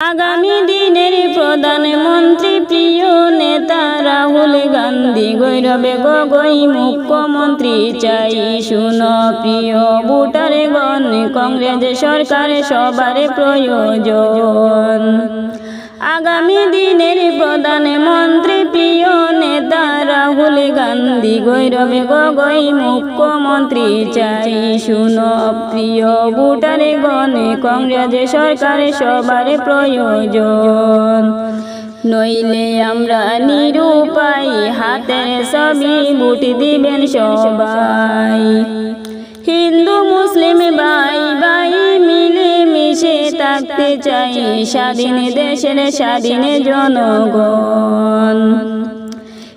আগামী দিনের প্রধানমন্ত্রী প্রিয় নেতা রাহুল গান্ধী, গৌরবে গগৈ মুখ্যমন্ত্রী চাই শুনো প্রিয় ভোটারগণ, কংগ্রেস সরকার সবার প্রয়োজন। আগামী দিনের প্রধানমন্ত্রী প্রিয় নেতা রাহুল গান্ধী, গৌরবে গগৈ মুখ্যমন্ত্রী চাই শুনো প্রিয় ভোটারগণ, কংগ্রেস সরকার সবার প্রয়োজন। নইলে আমরা নিরুপায়, হাতের ছবি ভোট দিবেন সবাই। হিন্দু মুসলিম ভাই ভাই মিলে মিশে থাকতে চাই, স্বাধীন দেশের স্বাধীন জনগণ।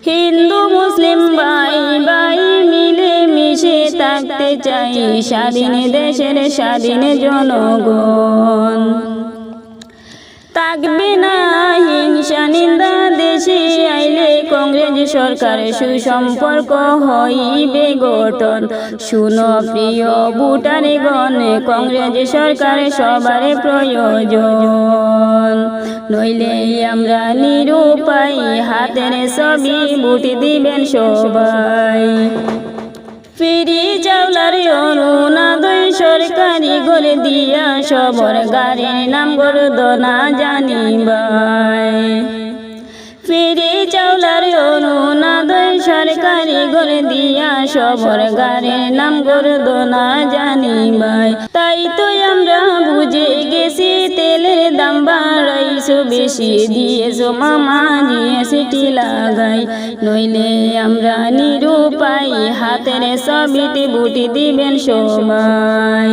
হিন্দু মুসলিম ভাই ভাই মিলে মিশে থাকতে চাই, স্বাধীন দেশের স্বাধীন জনগণ। থাকবে না হিংসা নিন্দা, দেশে আইলে কংগ্রেস সরকার সুসম্পর্ক হইবে গঠন। শুনো প্রিয় ভোটারগণ, কংগ্রেস সরকার সবার প্রয়োজন। নইলে আমরা নিরুপায়, হাতের ছবি ভোট দিবেন সবাই। ফিরি চাওলার অরুণোদয় সরকারি করে দিয়া, সবর গাড়ির নাম গর্দনা জানিবাই। ফিরি চাওলার অরুণোদয় সরকারি করে দিয়া, সবর গাড়ির নাম গর্দনা জানিবাই। তাই তো আমরা বুঝে গেছি, তেলের দাম বাড়াইছো বেশি, দিয়েছো মামা জিএসটি লাগাই। নইলে আমরা নিরুপায়, হাতের ছবিতে ভোট দিবেন সবাই।